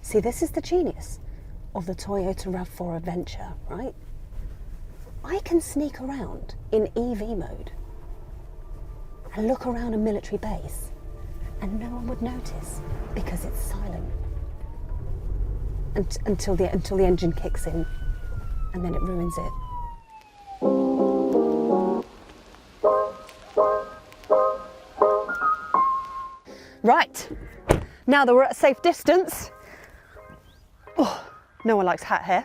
See, this is the genius of the Toyota RAV4 Adventure, right? I can sneak around in EV mode and look around a military base and no one would notice because it's silent until the engine kicks in and then it ruins it. Right, now that we're at a safe distance, oh, no one likes hat hair.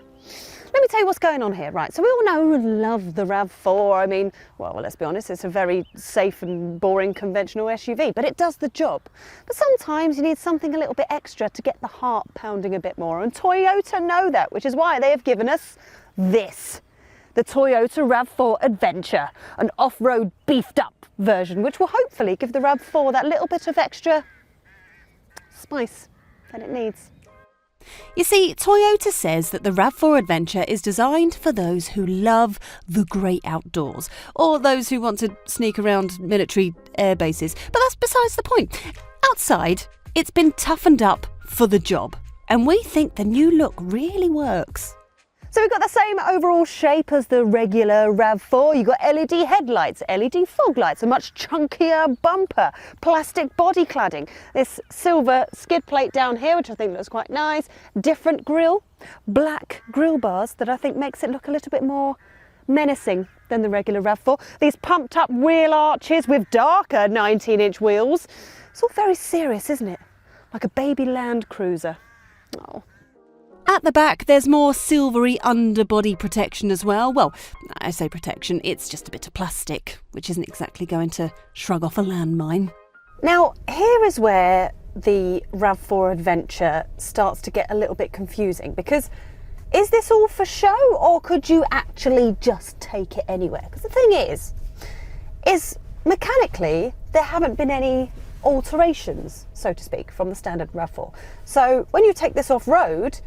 Let me tell you what's going on here, right? So we all know and love the RAV4. I mean, well, let's be honest, it's a very safe and boring conventional SUV, but it does the job. But sometimes you need something a little bit extra to get the heart pounding a bit more, and Toyota know that, which is why they have given us this. The Toyota RAV4 Adventure, an off-road beefed up version, which will hopefully give the RAV4 that little bit of extra spice that it needs. You see, Toyota says that the RAV4 Adventure is designed for those who love the great outdoors, or those who want to sneak around military air bases. But that's besides the point. Outside, it's been toughened up for the job, and we think the new look really works. So we've got the same overall shape as the regular RAV4. You've got LED headlights, LED fog lights, a much chunkier bumper, plastic body cladding, this silver skid plate down here, which I think looks quite nice, different grille, black grille bars that I think makes it look a little bit more menacing than the regular RAV4. These pumped up wheel arches with darker 19-inch wheels. It's all very serious, isn't it? Like a baby Land Cruiser. Oh. At the back, there's more silvery underbody protection as well. Well, I say protection, it's just a bit of plastic, which isn't exactly going to shrug off a landmine. Now, here is where the RAV4 Adventure starts to get a little bit confusing, because is this all for show, or could you actually just take it anywhere? Because the thing is mechanically, there haven't been any alterations, so to speak, from the standard RAV4. So when you take this off-road,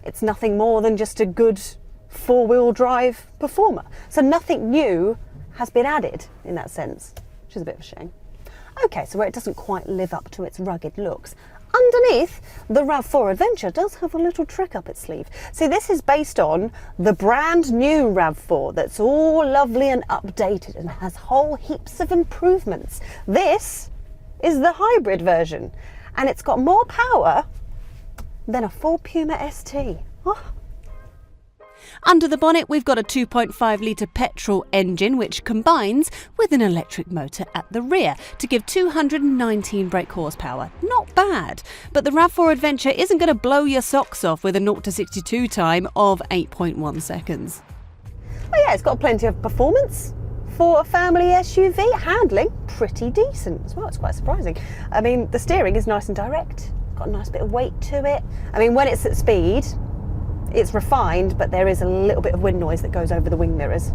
it's nothing more than just a good four-wheel drive performer. So nothing new has been added in that sense, which is a bit of a shame. Okay, so where it doesn't quite live up to its rugged looks, underneath, the RAV4 Adventure does have a little trick up its sleeve. See, this is based on the brand new RAV4 that's all lovely and updated and has whole heaps of improvements. This is the hybrid version, and it's got more power than a full Puma ST. Oh. Under the bonnet, we've got a 2.5 litre petrol engine, which combines with an electric motor at the rear to give 219 brake horsepower. Not bad, but the RAV4 Adventure isn't going to blow your socks off with a 0 to 62 time of 8.1 seconds. Oh yeah, it's got plenty of performance for a family SUV. Handling, pretty decent as well. It's quite surprising. I mean, the steering is nice and direct. Got a nice bit of weight to it. I mean, when it's at speed, it's refined, but there is a little bit of wind noise that goes over the wing mirrors.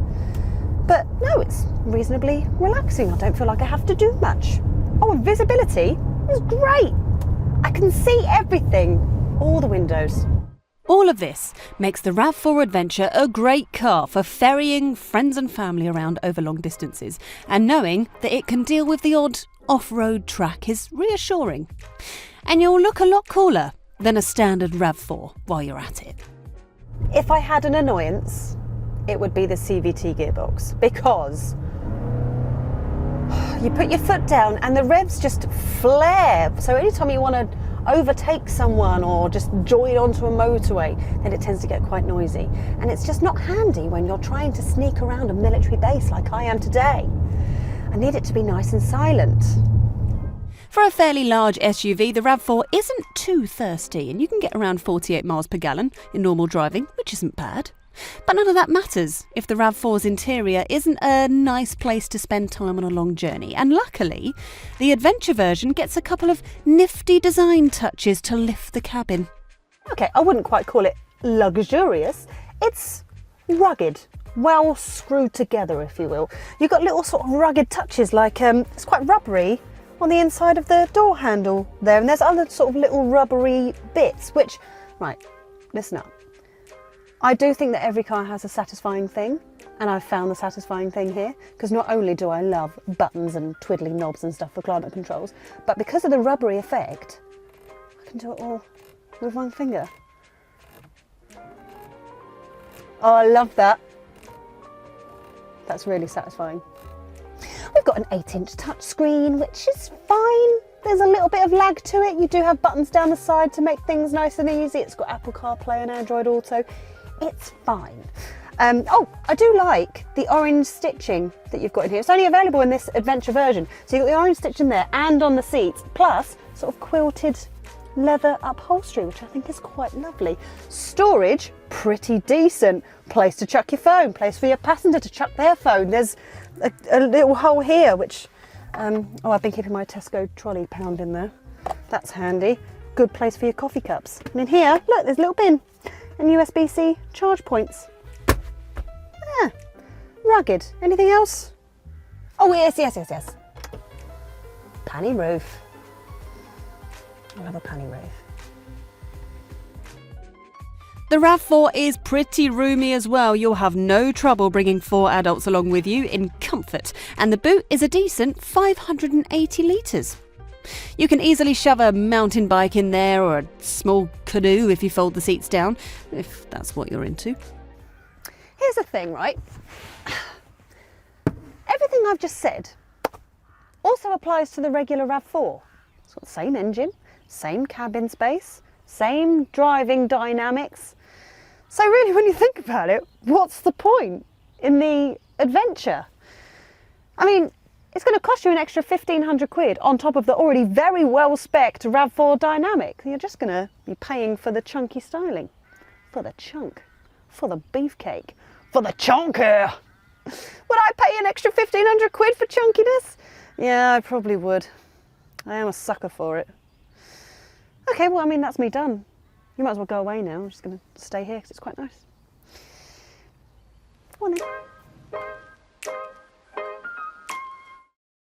But no, it's reasonably relaxing. I don't feel like I have to do much. Oh, and visibility is great. I can see everything, all the windows. All of this makes the RAV4 Adventure a great car for ferrying friends and family around over long distances, and knowing that it can deal with the odd off-road track is reassuring. And you'll look a lot cooler than a standard RAV4 while you're at it. If I had an annoyance, it would be the CVT gearbox, because you put your foot down and the revs just flare. So anytime you want to overtake someone or just join onto a motorway, then it tends to get quite noisy. And it's just not handy when you're trying to sneak around a military base like I am today. I need it to be nice and silent. For a fairly large SUV, the RAV4 isn't too thirsty, and you can get around 48 miles per gallon in normal driving, which isn't bad. But none of that matters if the RAV4's interior isn't a nice place to spend time on a long journey. And luckily, the Adventure version gets a couple of nifty design touches to lift the cabin. Okay, I wouldn't quite call it luxurious. It's rugged, well screwed together, if you will. You've got little sort of rugged touches, like it's quite rubbery on the inside of the door handle there, and there's other sort of little rubbery bits, which, right, listen up. I do think that every car has a satisfying thing, and I've found the satisfying thing here, because not only do I love buttons and twiddly knobs and stuff for climate controls, but because of the rubbery effect, I can do it all. with one finger. Oh, I love that. That's really satisfying. We've got an 8-inch touchscreen, which is fine. There's a little bit of lag to it. You do have buttons down the side to make things nice and easy. It's got Apple CarPlay and Android Auto. It's fine. Oh, I do like the orange stitching that you've got in here. It's only available in this Adventure version. So you've got the orange stitching there and on the seats, plus sort of quilted leather upholstery, which I think is quite lovely. Storage, pretty decent. Place to chuck your phone, place for your passenger to chuck their phone. There's a little hole here, which, oh, I've been keeping my Tesco trolley pound in there. That's handy. Good place for your coffee cups. And in here, look, there's a little bin and USB-C charge points. Yeah, rugged. Anything else? Oh, yes. Panny roof. I love a panny roof. The RAV4 is pretty roomy as well. You'll have no trouble bringing 4 adults along with you in comfort, and the boot is a decent 580 litres. You can easily shove a mountain bike in there, or a small canoe if you fold the seats down, if that's what you're into. Here's the thing, right? Everything I've just said also applies to the regular RAV4. It's got the same engine, same cabin space, same driving dynamics. So really, when you think about it, what's the point in the Adventure? I mean, it's going to cost you an extra 1,500 quid on top of the already very well-spec'd RAV4 Dynamic. You're just going to be paying for the chunky styling, for the chunk, for the beefcake, for the chunkier. Would I pay an extra 1,500 quid for chunkiness? Yeah, I probably would. I am a sucker for it. Okay, well, I mean, that's me done. You might as well go away now. I'm just going to stay here because it's quite nice.